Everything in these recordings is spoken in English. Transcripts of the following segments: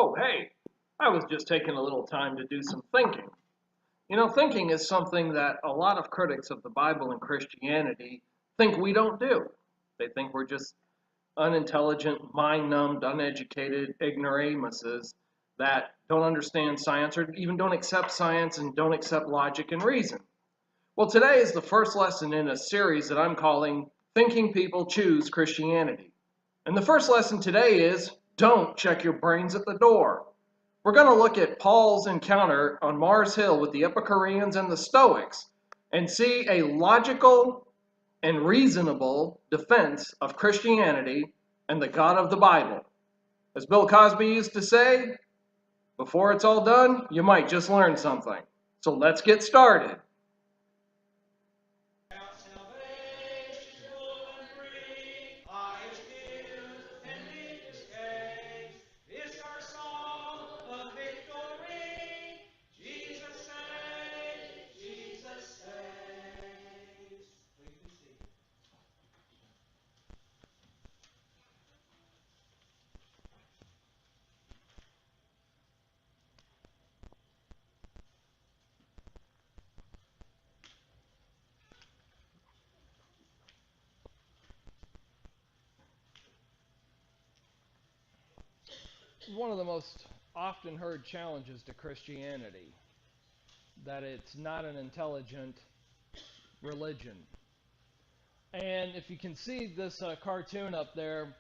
Oh, hey, I was just taking a little time to do some thinking. Thinking is something that a lot of critics of the Bible and Christianity think we don't do. They think we're just unintelligent, mind-numbed, uneducated ignoramuses that don't understand science or even don't accept science and don't accept logic and reason. Well, today is the first lesson in a series that I'm calling Thinking People Choose Christianity. And the first lesson today is don't check your brains at the door. We're going to look at Paul's encounter on Mars Hill with the Epicureans and the Stoics and see a logical and reasonable defense of Christianity and the God of the Bible. As Bill Cosby used to say, before it's all done, you might just learn something. So let's get started. One of the most often heard challenges to Christianity, that it's not an intelligent religion. And if you can see this cartoon up there,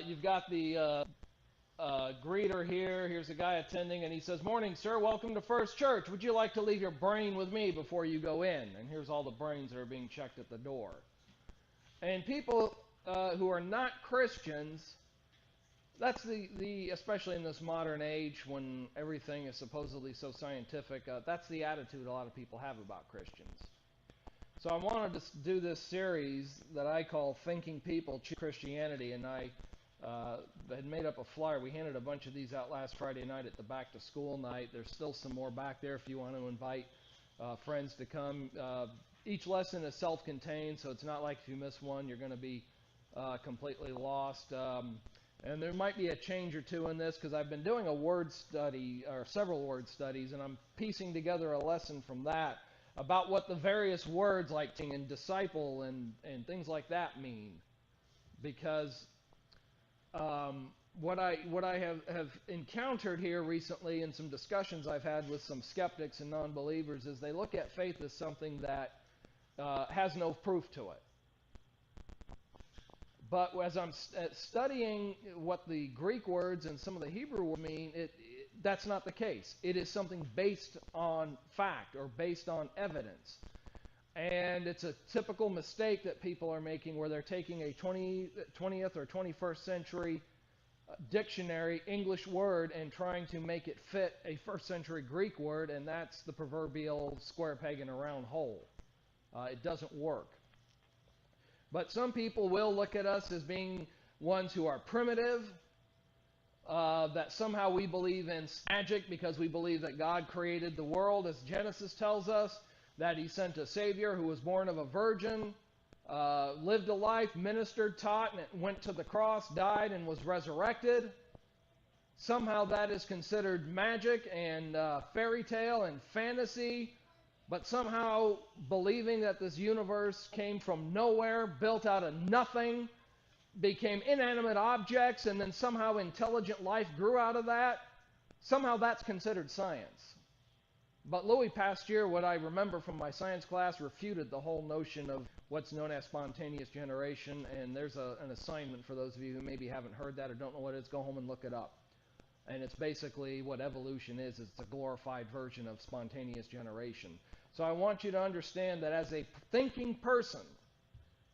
you've got the greeter here. Here's a guy attending, and he says, "Morning, sir. Welcome to First Church. Would you like to leave your brain with me before you go in?" And here's all the brains that are being checked at the door. And people who are not Christians, that's the especially in this modern age when everything is supposedly so scientific, that's the attitude a lot of people have about Christians. So I wanted to do this series that I call Thinking People Choose Christianity, and I had made up a flyer. We handed a bunch of these out last Friday night at the back to school night. There's still some more back there if you want to invite friends to come. Each lesson is self-contained, so it's not like if you miss one, you're going to be completely lost. And there might be a change or two in this because I've been doing a word study, or several word studies, and I'm piecing together a lesson from that about what the various words like teaching and disciple and things like that mean. Because what I have encountered here recently in some discussions I've had with some skeptics and non-believers is they look at faith as something that has no proof to it. But as I'm studying what the Greek words and some of the Hebrew words mean, that's not the case. It is something based on fact or based on evidence. And it's a typical mistake that people are making where they're taking a 20th or 21st century dictionary English word and trying to make it fit a first century Greek word, and that's the proverbial square peg in a round hole. It doesn't work. But some people will look at us as being ones who are primitive, that somehow we believe in magic because we believe that God created the world, as Genesis tells us, that He sent a Savior who was born of a virgin, lived a life, ministered, taught, and went to the cross, died, and was resurrected. Somehow that is considered magic and fairy tale and fantasy. But somehow believing that this universe came from nowhere, built out of nothing, became inanimate objects, and then somehow intelligent life grew out of that, somehow that's considered science. But Louis Pasteur, what I remember from my science class, refuted the whole notion of what's known as spontaneous generation, and there's an assignment for those of you who maybe haven't heard that or don't know what it is. Go home and look it up. And it's basically what evolution is. It's a glorified version of spontaneous generation. So I want you to understand that as a thinking person,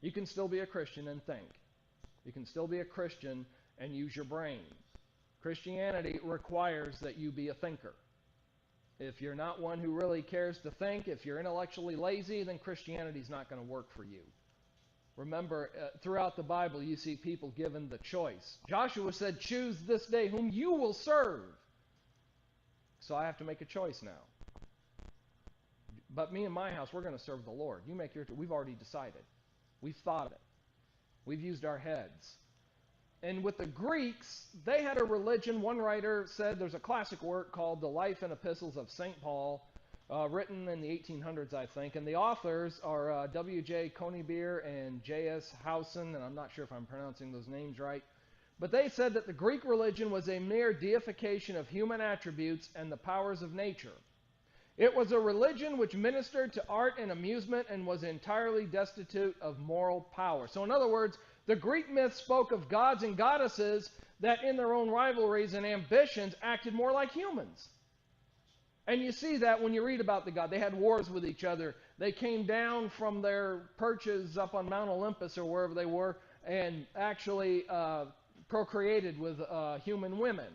you can still be a Christian and think. You can still be a Christian and use your brain. Christianity requires that you be a thinker. If you're not one who really cares to think, if you're intellectually lazy, then Christianity is not going to work for you. Remember, throughout the Bible, you see people given the choice. Joshua said, "Choose this day whom you will serve." So I have to make a choice now. But me and my house, we're going to serve the Lord. You make your choice. We've already decided. We've thought it. We've used our heads. And with the Greeks, they had a religion. One writer said there's a classic work called The Life and Epistles of St. Paul, written in the 1800s, I think. And the authors are W.J. Conybeare and J.S. Howson, and I'm not sure if I'm pronouncing those names right. But they said that the Greek religion was a mere deification of human attributes and the powers of nature. It was a religion which ministered to art and amusement and was entirely destitute of moral power. So in other words, the Greek myths spoke of gods and goddesses that in their own rivalries and ambitions acted more like humans. And you see that when you read about the god. They had wars with each other. They came down from their perches up on Mount Olympus or wherever they were and actually procreated with human women.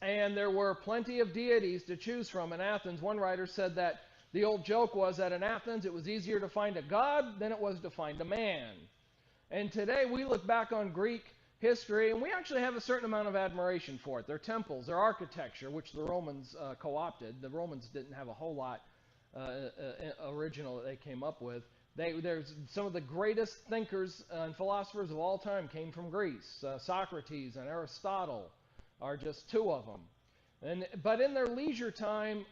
And there were plenty of deities to choose from in Athens. One writer said that the old joke was that in Athens it was easier to find a god than it was to find a man. And today we look back on Greek history and we actually have a certain amount of admiration for it. Their temples, their architecture, which the Romans co-opted. The Romans didn't have a whole lot original that they came up with. There's some of the greatest thinkers and philosophers of all time came from Greece. Socrates and Aristotle are just two of them. But in their leisure time,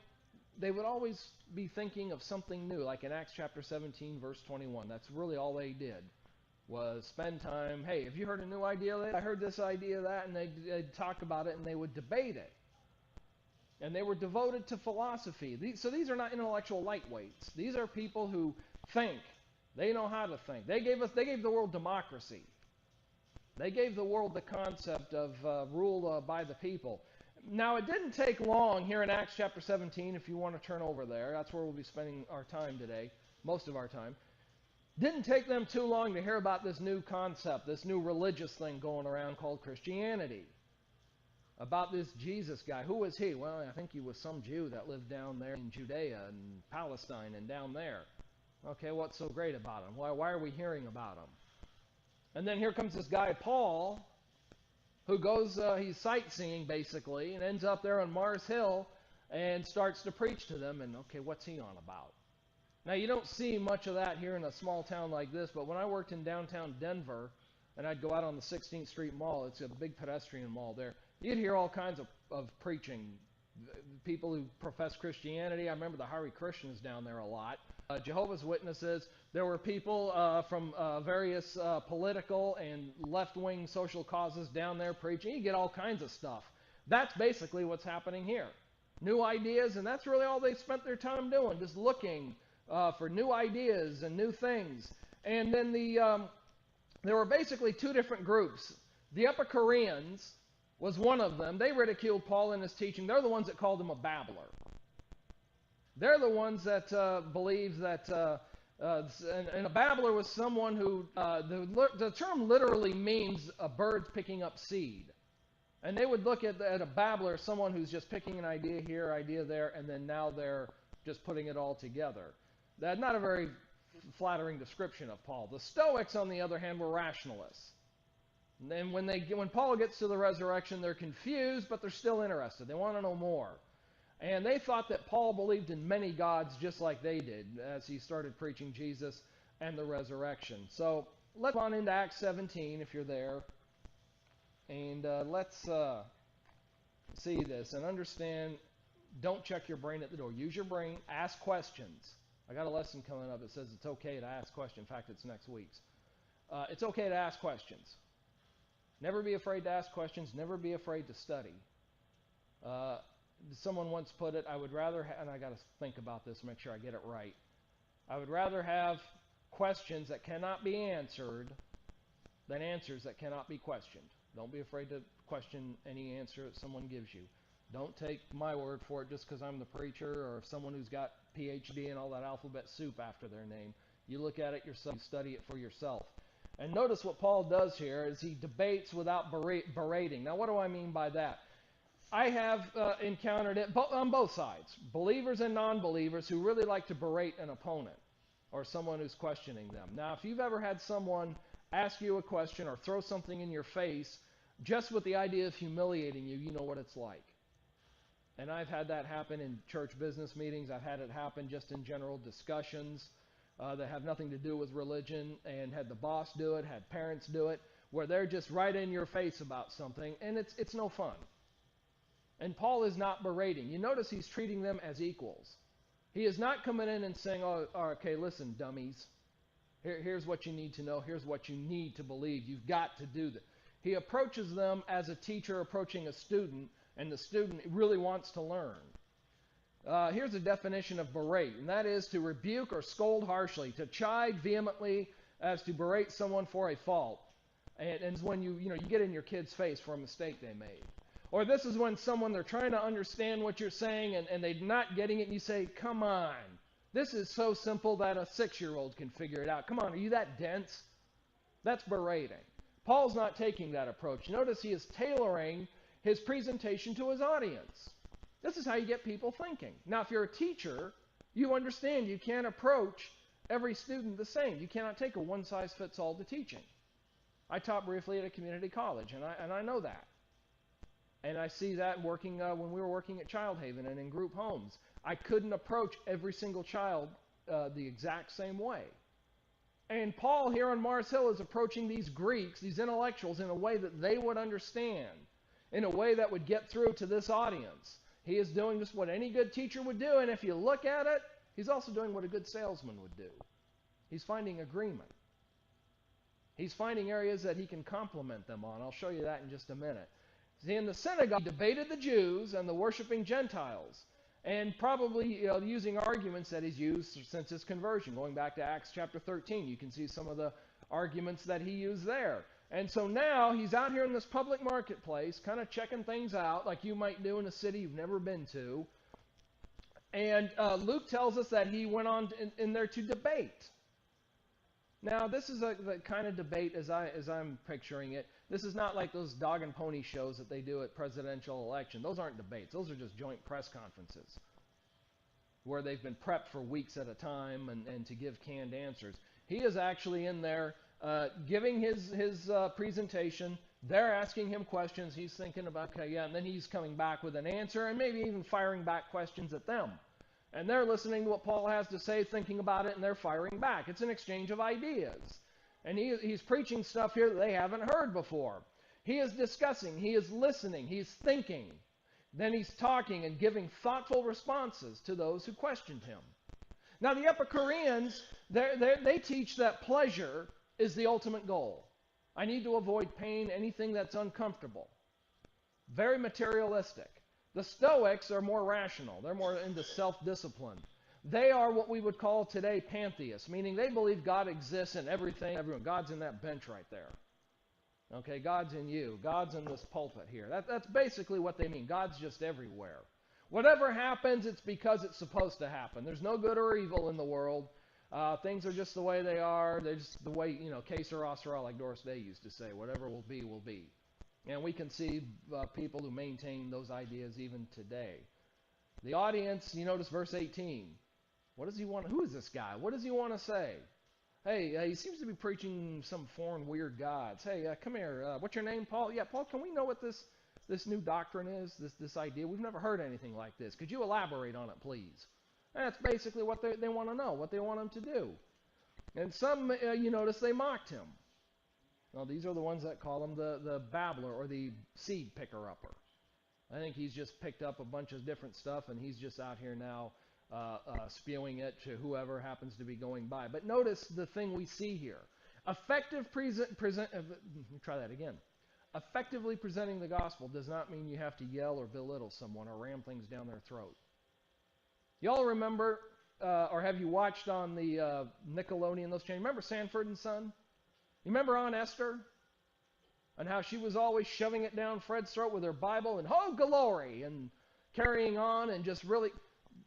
they would always be thinking of something new, like in Acts chapter 17, verse 21. That's really all they did, was spend time, hey, have you heard a new idea? I heard this idea, that, and they'd talk about it, and they would debate it. And they were devoted to philosophy. So these are not intellectual lightweights. These are people who think. They know how to think. They gave the world democracy. They gave the world the concept of rule by the people. Now, it didn't take long here in Acts chapter 17, if you want to turn over there. That's where we'll be spending our time today, most of our time. Didn't take them too long to hear about this new concept, this new religious thing going around called Christianity. About this Jesus guy. Who was he? Well, I think he was some Jew that lived down there in Judea and Palestine and down there. Okay, what's so great about him? Why are we hearing about him? And then here comes this guy, Paul, who goes, he's sightseeing basically, and ends up there on Mars Hill and starts to preach to them. And okay, what's he on about? Now, you don't see much of that here in a small town like this, but when I worked in downtown Denver, and I'd go out on the 16th Street Mall, it's a big pedestrian mall there, you'd hear all kinds of preaching. People who profess Christianity. I remember the Hare Krishnas down there a lot. Jehovah's Witnesses. There were people from various political and left-wing social causes down there preaching. You get all kinds of stuff. That's basically what's happening here. New ideas, and that's really all they spent their time doing, just looking for new ideas and new things. And then there were basically two different groups. The Epicureans was one of them. They ridiculed Paul and his teaching. They're the ones that called him a babbler. They're the ones that believe that, and a babbler was someone who, the term literally means a bird picking up seed. And they would look at a babbler as someone who's just picking an idea here, idea there, and then now they're just putting it all together. That's not a very flattering description of Paul. The Stoics, on the other hand, were rationalists. And then when Paul gets to the resurrection, they're confused, but they're still interested. They want to know more. And they thought that Paul believed in many gods just like they did as he started preaching Jesus and the resurrection. So let's go on into Acts 17 if you're there. And let's see this and understand, don't check your brain at the door. Use your brain. Ask questions. I got a lesson coming up that says it's okay to ask questions. In fact, it's next week's. It's okay to ask questions. Never be afraid to ask questions. Never be afraid to study. Someone once put it, I would rather, and I got to think about this, make sure I get it right. I would rather have questions that cannot be answered than answers that cannot be questioned. Don't be afraid to question any answer that someone gives you. Don't take my word for it just because I'm the preacher or someone who's got PhD and all that alphabet soup after their name. You look at it yourself, you study it for yourself. And notice what Paul does here is he debates without berating. Now, what do I mean by that? I have encountered it on both sides, believers and non-believers who really like to berate an opponent or someone who's questioning them. Now, if you've ever had someone ask you a question or throw something in your face just with the idea of humiliating you, you know what it's like. And I've had that happen in church business meetings. I've had it happen just in general discussions. that have nothing to do with religion, and had the boss do it, had parents do it, where they're just right in your face about something, and it's no fun. And Paul is not berating. You notice he's treating them as equals. He is not coming in and saying, oh, okay, listen, dummies. Here's what you need to know. Here's what you need to believe. You've got to do that. He approaches them as a teacher approaching a student, and the student really wants to learn. Here's a definition of berate, and that is to rebuke or scold harshly, to chide vehemently as to berate someone for a fault. And it's when you get in your kid's face for a mistake they made. Or this is when someone, they're trying to understand what you're saying and they're not getting it, and you say, come on. This is so simple that a 6-year-old can figure it out. Come on, are you that dense? That's berating. Paul's not taking that approach. Notice he is tailoring his presentation to his audience. This is how you get people thinking. Now, if you're a teacher, you understand you can't approach every student the same. You cannot take a one-size-fits-all to teaching. I taught briefly at a community college, and I know that. And I see that working when we were working at Child Haven and in group homes. I couldn't approach every single child the exact same way. And Paul here on Mars Hill is approaching these Greeks, these intellectuals, in a way that they would understand, in a way that would get through to this audience. He is doing just what any good teacher would do, and if you look at it, he's also doing what a good salesman would do. He's finding agreement. He's finding areas that he can compliment them on. I'll show you that in just a minute. See, in the synagogue, he debated the Jews and the worshiping Gentiles, and probably using arguments that he's used since his conversion. Going back to Acts chapter 13, you can see some of the arguments that he used there. And so now he's out here in this public marketplace, kind of checking things out like you might do in a city you've never been to. And Luke tells us that he went on in there to debate. Now, this is the kind of debate as I'm picturing it. This is not like those dog and pony shows that they do at presidential election. Those aren't debates. Those are just joint press conferences where they've been prepped for weeks at a time and to give canned answers. He is actually in there giving his presentation. They're asking him questions. He's thinking about, okay, yeah, and then he's coming back with an answer and maybe even firing back questions at them. And they're listening to what Paul has to say, thinking about it, and they're firing back. It's an exchange of ideas. And he's preaching stuff here that they haven't heard before. He is discussing. He is listening. He's thinking. Then he's talking and giving thoughtful responses to those who questioned him. Now, the Epicureans, they teach that pleasure is the ultimate goal. I need to avoid pain, anything that's uncomfortable. Very materialistic. The Stoics are more rational. They're more into self-discipline. They are what we would call today pantheists, meaning they believe God exists in everything, everyone. God's in that bench right there. Okay, God's in you. God's in this pulpit here. That's basically what they mean. God's just everywhere. Whatever happens, it's because it's supposed to happen. There's no good or evil in the world. Things are just the way they are. They're just the way, que sera, sera, like Doris Day used to say. Whatever will be, will be. And we can see people who maintain those ideas even today. The audience, you notice verse 18. What does he want? Who is this guy? What does he want to say? Hey, he seems to be preaching some foreign weird gods. Hey, come here. What's your name, Paul? Yeah, Paul, can we know what this new doctrine is, this idea? We've never heard anything like this. Could you elaborate on it, please? And that's basically what they want to know, what they want him to do. And some, you notice, they mocked him. Well, these are the ones that call him the babbler or the seed picker-upper. I think he's just picked up a bunch of different stuff, and he's just out here now spewing it to whoever happens to be going by. But notice the thing we see here. Effectively presenting the gospel does not mean you have to yell or belittle someone or ram things down their throat. Y'all remember, or have you watched on the Nickelodeon, those channels? Remember Sanford and Son? You remember Aunt Esther? And how she was always shoving it down Fred's throat with her Bible and, oh, glory, and carrying on and just really,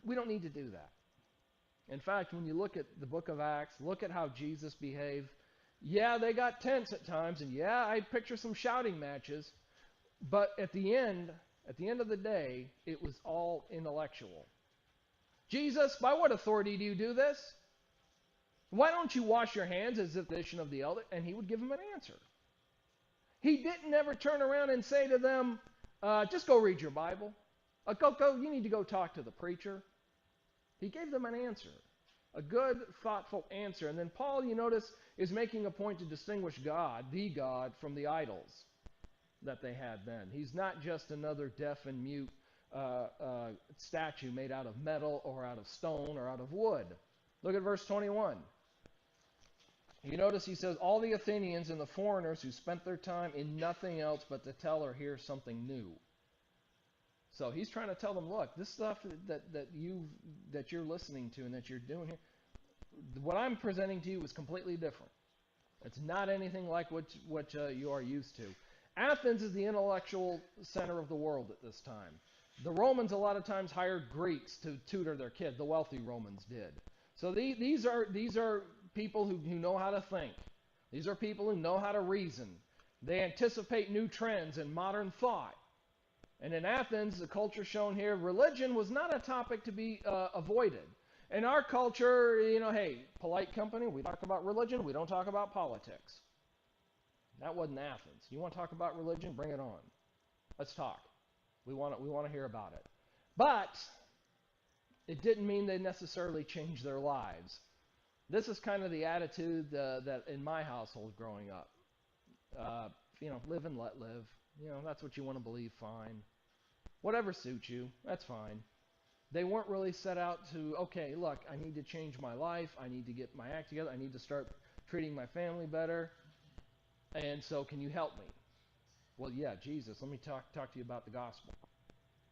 we don't need to do that. In fact, when you look at the book of Acts, look at how Jesus behaved. Yeah, they got tense at times, and yeah, I picture some shouting matches, but at the end of the day, it was all intellectual. Jesus, by what authority do you do this? Why don't you wash your hands as if the tradition of the elder? And he would give them an answer. He didn't ever turn around and say to them, just go read your Bible. Go, you need to go talk to the preacher. He gave them an answer. A good, thoughtful answer. And then Paul, you notice, is making a point to distinguish God, the God, from the idols that they had then. He's not just another deaf and mute statue made out of metal or out of stone or out of wood. Look at verse 21. You notice he says, all the Athenians and the foreigners who spent their time in nothing else but to tell or hear something new. So he's trying to tell them, look, this stuff that you're listening to and that you're doing here, what I'm presenting to you is completely different. It's not anything like what you are used to. Athens is the intellectual center of the world at this time. The Romans a lot of times hired Greeks to tutor their kids. The wealthy Romans did. So these are people who know how to think. These are people who know how to reason. They anticipate new trends in modern thought. And in Athens, the culture shown here, religion was not a topic to be avoided. In our culture, hey, polite company, we talk about religion, we don't talk about politics. That wasn't Athens. You want to talk about religion? Bring it on. Let's talk. We want to hear about it. But it didn't mean they necessarily changed their lives. This is kind of the attitude that in my household growing up. Live and let live. That's what you want to believe, fine. Whatever suits you, that's fine. They weren't really set out to, okay, look, I need to change my life. I need to get my act together. I need to start treating my family better. And so can you help me? Well, yeah, Jesus, let me talk to you about the gospel.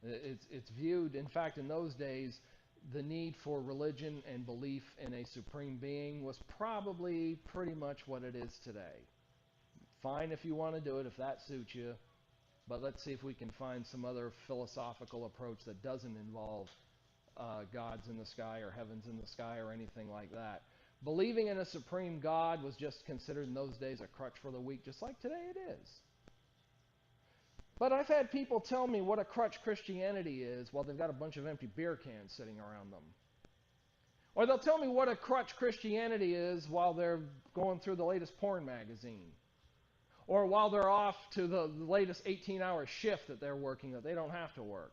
It's viewed, in fact, in those days, the need for religion and belief in a supreme being was probably pretty much what it is today. Fine if you want to do it, if that suits you, but let's see if we can find some other philosophical approach that doesn't involve gods in the sky or heavens in the sky or anything like that. Believing in a supreme God was just considered in those days a crutch for the weak, just like today it is. But I've had people tell me what a crutch Christianity is while they've got a bunch of empty beer cans sitting around them. Or they'll tell me what a crutch Christianity is while they're going through the latest porn magazine. Or while they're off to the latest 18-hour shift that they're working that they don't have to work.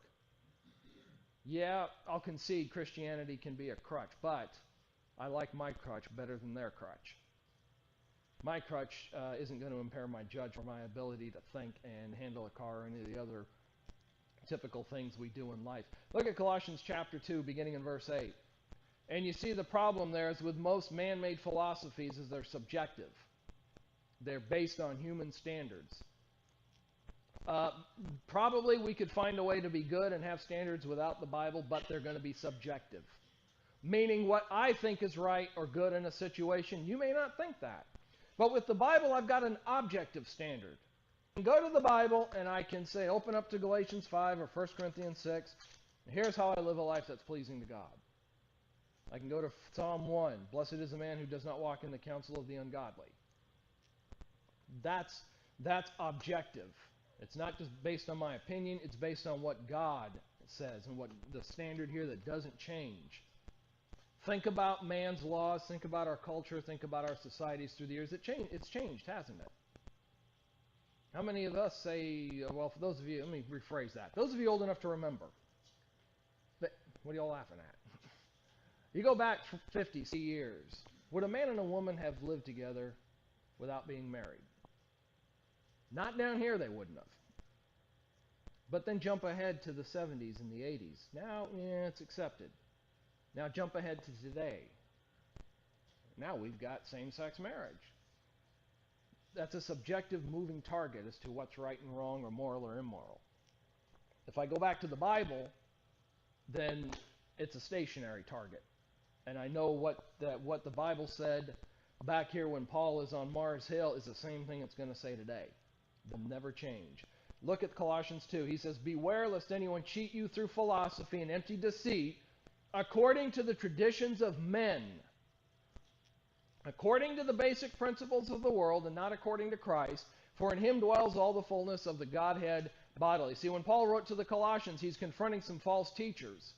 Yeah, I'll concede Christianity can be a crutch, but I like my crutch better than their crutch. My crutch isn't going to impair my judgment or my ability to think and handle a car or any of the other typical things we do in life. Look at Colossians chapter 2, beginning in verse 8. And you see the problem there is with most man-made philosophies is they're subjective. They're based on human standards. Probably we could find a way to be good and have standards without the Bible, but they're going to be subjective. Meaning what I think is right or good in a situation, you may not think that. But with the Bible, I've got an objective standard. I can go to the Bible and I can say, open up to Galatians 5 or 1 Corinthians 6. Here's how I live a life that's pleasing to God. I can go to Psalm 1. Blessed is the man who does not walk in the counsel of the ungodly. That's objective. It's not just based on my opinion. It's based on what God says and what the standard here that doesn't change. Think about man's laws. Think about our culture. Think about our societies through the years. It's changed, hasn't it? How many of us say, well, for those of you, let me rephrase that. Those of you old enough to remember, what are y'all laughing at? You go back 50 years. Would a man and a woman have lived together without being married? Not down here they wouldn't have. But then jump ahead to the 70s and the 80s. Now, it's accepted. Now jump ahead to today. Now we've got same-sex marriage. That's a subjective moving target as to what's right and wrong or moral or immoral. If I go back to the Bible, then it's a stationary target. And I know what the Bible said back here when Paul is on Mars Hill is the same thing it's going to say today. They'll never change. Look at Colossians 2. He says, beware lest anyone cheat you through philosophy and empty deceit, according to the traditions of men, according to the basic principles of the world and not according to Christ, for in him dwells all the fullness of the Godhead bodily. See, when Paul wrote to the Colossians, he's confronting some false teachers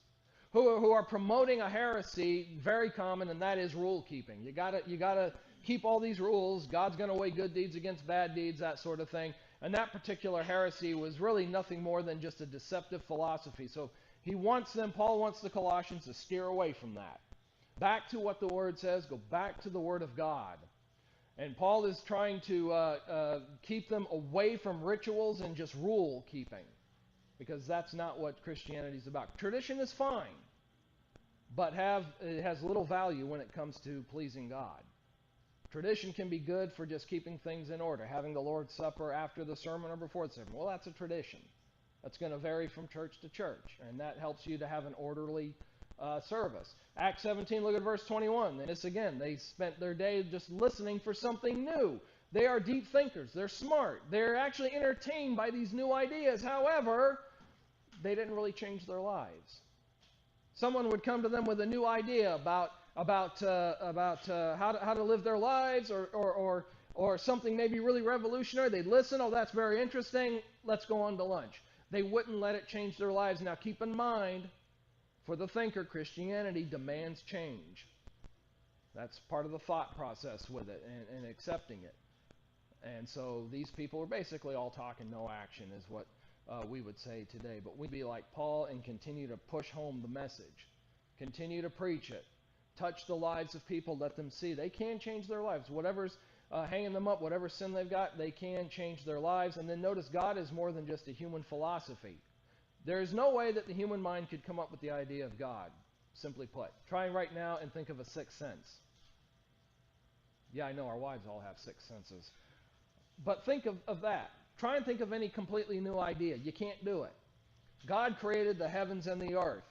who are promoting a heresy very common, and that is rule keeping. You gotta keep all these rules. God's going to weigh good deeds against bad deeds, that sort of thing. And that particular heresy was really nothing more than just a deceptive philosophy. So Paul wants the Colossians to steer away from that. Back to what the Word says. Go back to the Word of God. And Paul is trying to keep them away from rituals and just rule keeping, because that's not what Christianity is about. Tradition is fine, but it has little value when it comes to pleasing God. Tradition can be good for just keeping things in order, having the Lord's Supper after the sermon or before the sermon. Well, that's a tradition. That's going to vary from church to church, and that helps you to have an orderly service. Acts 17, look at verse 21. And this again, they spent their day just listening for something new. They are deep thinkers. They're smart. They're actually entertained by these new ideas. However, they didn't really change their lives. Someone would come to them with a new idea about how to live their lives, or something maybe really revolutionary. They'd listen. Oh, that's very interesting. Let's go on to lunch. They wouldn't let it change their lives. Now, keep in mind, for the thinker, Christianity demands change. That's part of the thought process with it and accepting it. And so these people are basically all talk and no action, is what we would say today. But we'd be like Paul and continue to push home the message. Continue to preach it. Touch the lives of people. Let them see they can change their lives. Whatever's hanging them up, whatever sin they've got, they can change their lives. And then notice, God is more than just a human philosophy. There is no way that the human mind could come up with the idea of God, simply put. Try right now and think of a sixth sense. Yeah, I know our wives all have sixth senses. But think of that. Try and think of any completely new idea. You can't do it. God created the heavens and the earth.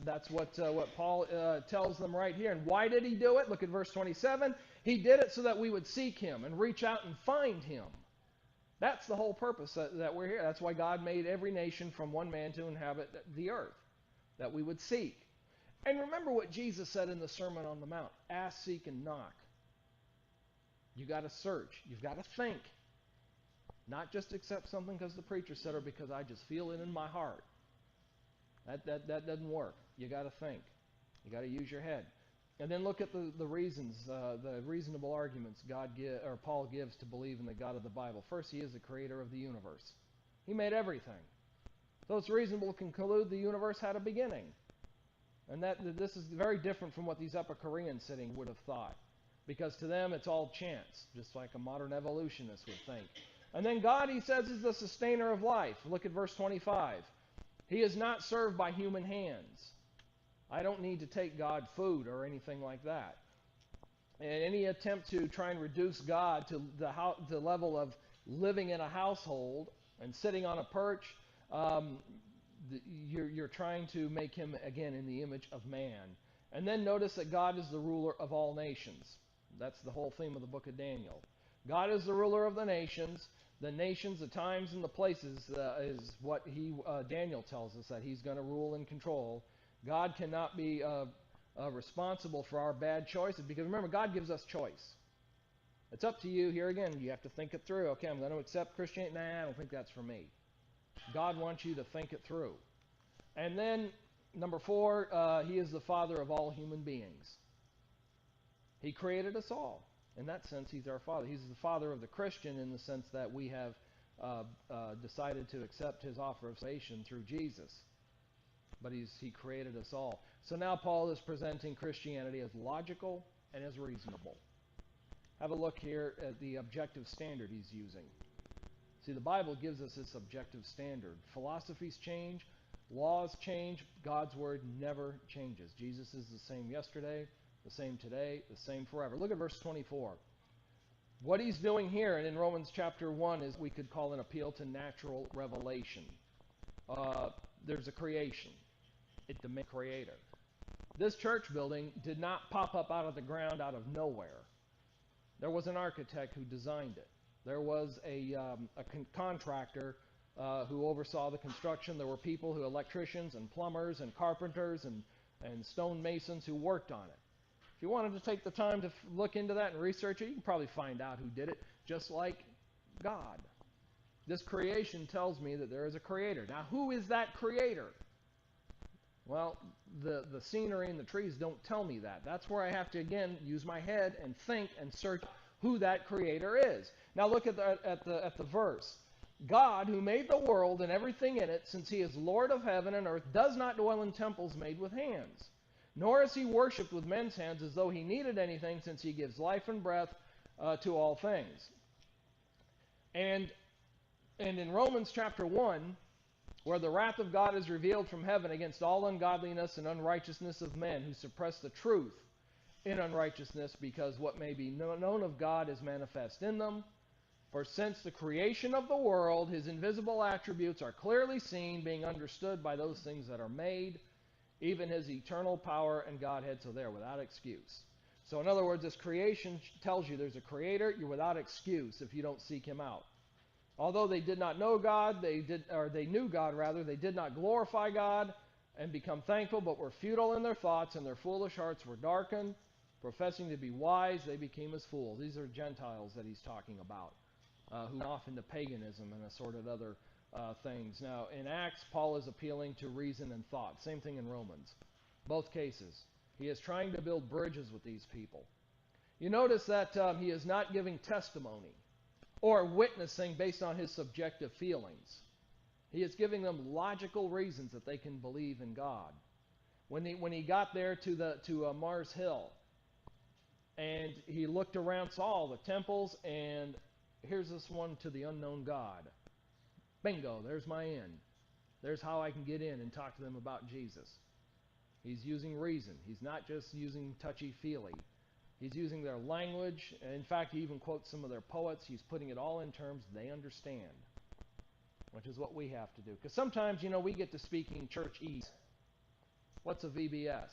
That's what Paul tells them right here. And why did he do it? Look at verse 27. He did it so that we would seek him and reach out and find him. That's the whole purpose that we're here. That's why God made every nation from one man to inhabit the earth, that we would seek. And remember what Jesus said in the Sermon on the Mount. Ask, seek, and knock. You got to search. You've got to think. Not just accept something because the preacher said or because I just feel it in my heart. That doesn't work. You got to think. You got to use your head. And then look at the reasons, the reasonable arguments Paul gives to believe in the God of the Bible. First, he is the creator of the universe. He made everything. So it's reasonable to conclude the universe had a beginning. And this is very different from what these Epicureans sitting would have thought. Because to them, it's all chance, just like a modern evolutionist would think. And then God, he says, is the sustainer of life. Look at verse 25. He is not served by human hands. I don't need to take God food or anything like that. And any attempt to try and reduce God to the level of living in a household and sitting on a perch, you're trying to make him, again, in the image of man. And then notice that God is the ruler of all nations. That's the whole theme of the book of Daniel. God is the ruler of the nations. The nations, the times, and the places is what Daniel tells us that he's going to rule and control. God cannot be responsible for our bad choices, because remember, God gives us choice. It's up to you. Here again, you have to think it through. Okay, I'm going to accept Christianity. Nah, I don't think that's for me. God wants you to think it through. And then, number 4, he is the father of all human beings. He created us all. In that sense, he's our father. He's the father of the Christian in the sense that we have decided to accept his offer of salvation through Jesus. But he created us all. So now Paul is presenting Christianity as logical and as reasonable. Have a look here at the objective standard he's using. See, the Bible gives us this objective standard. Philosophies change, laws change, God's word never changes. Jesus is the same yesterday, the same today, the same forever. Look at verse 24. What he's doing here, and in Romans chapter 1, is we could call an appeal to natural revelation. There's a creation. It demands a creator. This church building did not pop up out of the ground out of nowhere. There was an architect who designed it. There was a contractor who oversaw the construction. There were people electricians and plumbers and carpenters and stonemasons who worked on it. If you wanted to take the time to look into that and research it, you can probably find out who did it, just like God. This creation tells me that there is a creator. Now, who is that creator? Well, the scenery and the trees don't tell me that. That's where I have to, again, use my head and think and search who that creator is. Now look at the verse. God, who made the world and everything in it, since he is Lord of heaven and earth, does not dwell in temples made with hands. nor is he worshipped with men's hands as though he needed anything, since he gives life and breath to all things. And in Romans chapter 1, where the wrath of God is revealed from heaven against all ungodliness and unrighteousness of men who suppress the truth in unrighteousness, because what may be known of God is manifest in them. For since the creation of the world, his invisible attributes are clearly seen, being understood by those things that are made, even his eternal power and Godhead, so they're without excuse. So in other words, this creation tells you there's a creator. You're without excuse if you don't seek him out. Although they did not know God, they knew God rather, they did not glorify God and become thankful, but were futile in their thoughts, and their foolish hearts were darkened. Professing to be wise, they became as fools. These are Gentiles that he's talking about, who went off into paganism and assorted other things. Now, in Acts, Paul is appealing to reason and thought. Same thing in Romans. Both cases. He is trying to build bridges with these people. You notice that he is not giving testimony or witnessing based on his subjective feelings. He is giving them logical reasons that they can believe in God. When he got there to Mars Hill, and he looked around, saw all the temples, and here's this one to the unknown God. Bingo, there's my end. There's how I can get in and talk to them about Jesus. He's using reason. He's not just using touchy-feely. He's using their language. In fact, he even quotes some of their poets. He's putting it all in terms they understand, which is what we have to do. Because sometimes, we get to speaking churchese. What's a VBS?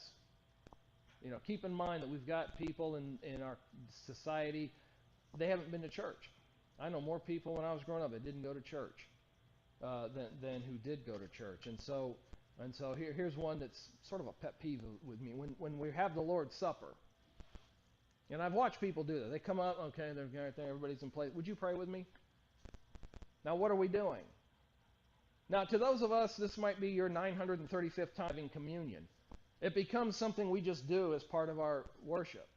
Keep in mind that we've got people in our society, they haven't been to church. I know more people when I was growing up that didn't go to church than who did go to church. And so here's one that's sort of a pet peeve with me. When we have the Lord's Supper, and I've watched people do that. They come up, okay, they're right there, everybody's in place. Would you pray with me? Now, what are we doing? Now, to those of us, this might be your 935th time having communion. It becomes something we just do as part of our worship.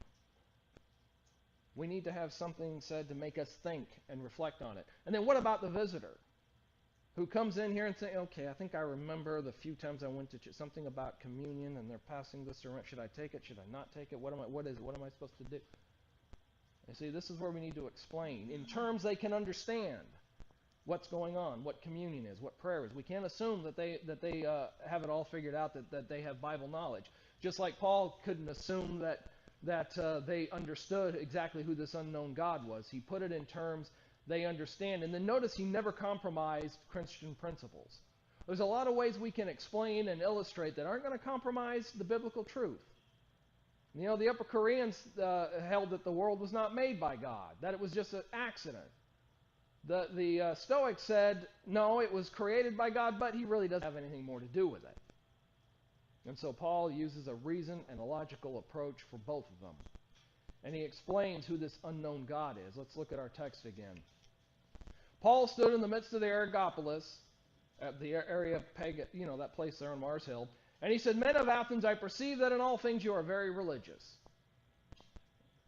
We need to have something said to make us think and reflect on it. And then what about the visitor who comes in here and says, okay, I think I remember the few times I went to church, something about communion, and they're passing this around. Should I take it? Should I not take it? What am I supposed to do? You see, this is where we need to explain in terms they can understand what's going on, what communion is, what prayer is. We can't assume that they have it all figured out, that they have Bible knowledge. Just like Paul couldn't assume that they understood exactly who this unknown God was. He put it in terms they understand. And then notice he never compromised Christian principles. There's a lot of ways we can explain and illustrate that aren't going to compromise the biblical truth. The Upper Koreans held that the world was not made by God, that it was just an accident. The Stoics said, no, it was created by God, but he really doesn't have anything more to do with it. And so Paul uses a reason and a logical approach for both of them. And he explains who this unknown God is. Let's look at our text again. Paul stood in the midst of the Areopagus, at the area of that place there on Mars Hill, and he said, Men of Athens, I perceive that in all things you are very religious.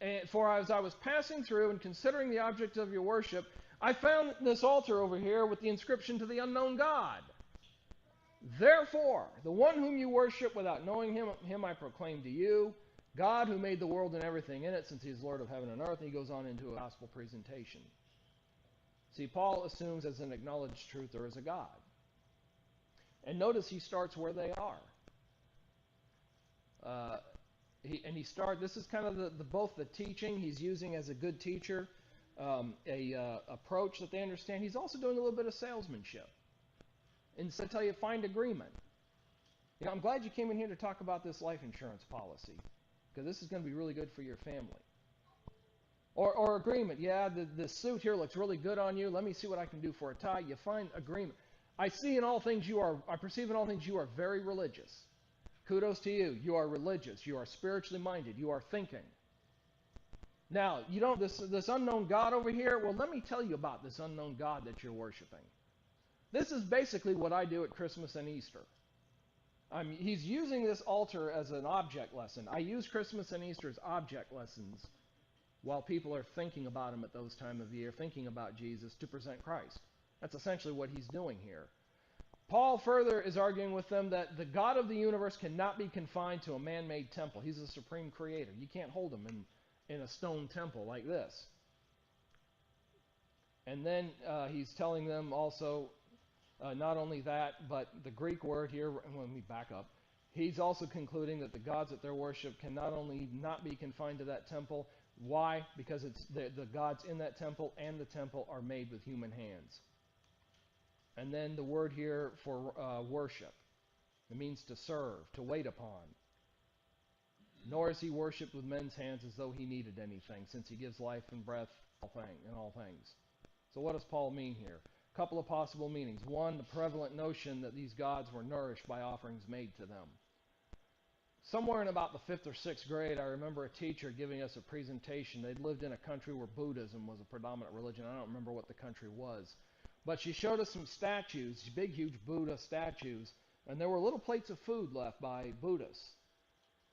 And for as I was passing through and considering the object of your worship, I found this altar over here with the inscription to the unknown God. Therefore, the one whom you worship without knowing him I proclaim to you, God who made the world and everything in it, since he is Lord of heaven and earth. And he goes on into a gospel presentation. See, Paul assumes as an acknowledged truth there is a God. And notice he starts where they are. This is kind of both the teaching he's using as a good teacher, approach that they understand. He's also doing a little bit of salesmanship. And so I tell you, find agreement. I'm glad you came in here to talk about this life insurance policy, because this is going to be really good for your family. Or agreement. Yeah, the suit here looks really good on you. Let me see what I can do for a tie. You find agreement. I perceive in all things you are very religious. Kudos to you. You are religious. You are spiritually minded. You are thinking. Now, this unknown God over here, well, let me tell you about this unknown God that you're worshiping. This is basically what I do at Christmas and Easter. He's using this altar as an object lesson. I use Christmas and Easter as object lessons while people are thinking about him at those time of year, thinking about Jesus, to present Christ. That's essentially what he's doing here. Paul further is arguing with them that the God of the universe cannot be confined to a man-made temple. He's the supreme creator. You can't hold him in a stone temple like this. And then he's telling them also, not only that, but the Greek word here, let me back up. He's also concluding that the gods that they're worship can not only not be confined to that temple. Why? Because it's the gods in that temple and the temple are made with human hands. And then the word here for worship. It means to serve, to wait upon. Nor is he worshipped with men's hands as though he needed anything, since he gives life and breath in all things. So what does Paul mean here? A couple of possible meanings. One, the prevalent notion that these gods were nourished by offerings made to them. Somewhere in about the 5th or 6th grade, I remember a teacher giving us a presentation. They'd lived in a country where Buddhism was a predominant religion. I don't remember what the country was. But she showed us some statues, big, huge Buddha statues, and there were little plates of food left by Buddhists.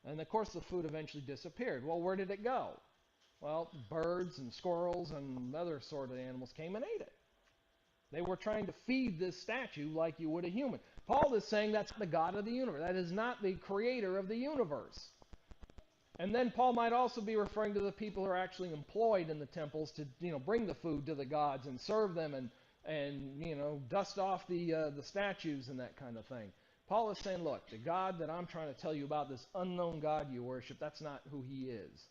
And of course, the food eventually disappeared. Well, where did it go? Well, birds and squirrels and other sort of animals came and ate it. They were trying to feed this statue like you would a human. Paul is saying that's the God of the universe. That is not the creator of the universe. And then Paul might also be referring to the people who are actually employed in the temples to, bring the food to the gods and serve them and dust off the statues and that kind of thing. Paul is saying, look, the God that I'm trying to tell you about, this unknown God you worship, that's not who he is.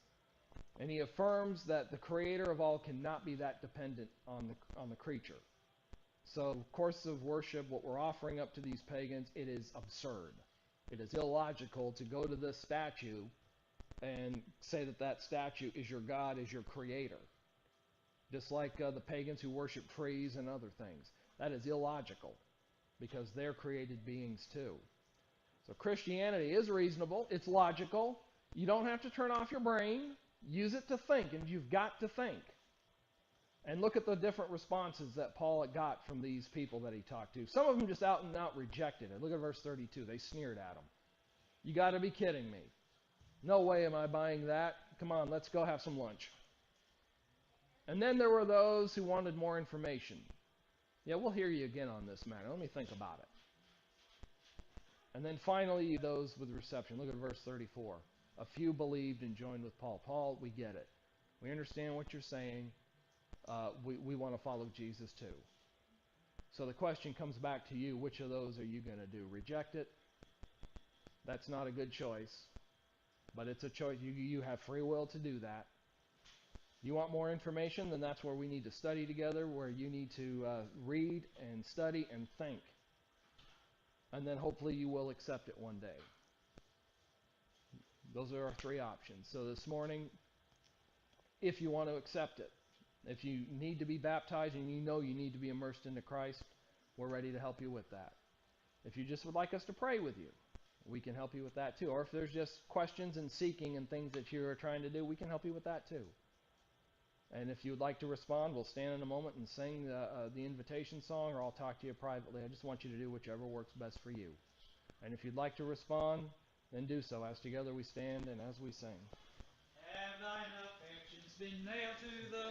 And he affirms that the creator of all cannot be that dependent on the creature. So, course of worship, what we're offering up to these pagans, it is absurd. It is illogical to go to this statue and say that statue is your God, is your creator. Just like the pagans who worship trees and other things. That is illogical because they're created beings too. So Christianity is reasonable. It's logical. You don't have to turn off your brain. Use it to think, and you've got to think. And look at the different responses that Paul got from these people that he talked to. Some of them just out and out rejected it. Look at verse 32. They sneered at him. You got to be kidding me. No way am I buying that. Come on, let's go have some lunch. And then there were those who wanted more information. Yeah, we'll hear you again on this matter. Let me think about it. And then finally, those with reception. Look at verse 34. A few believed and joined with Paul. Paul, we get it. We understand what you're saying. We want to follow Jesus too. So the question comes back to you. Which of those are you going to do? Reject it? That's not a good choice. But it's a choice. You have free will to do that. You want more information? Then that's where we need to study together, where you need to read and study and think. And then hopefully you will accept it one day. Those are our three options. So this morning, if you want to accept it, if you need to be baptized and you know you need to be immersed into Christ, we're ready to help you with that. If you just would like us to pray with you, we can help you with that too. Or if there's just questions and seeking and things that you're trying to do, we can help you with that too. And if you would like to respond, we'll stand in a moment and sing the invitation song, or I'll talk to you privately. I just want you to do whichever works best for you. And if you'd like to respond, then do so as together we stand and as we sing. Have thine affections been nailed to the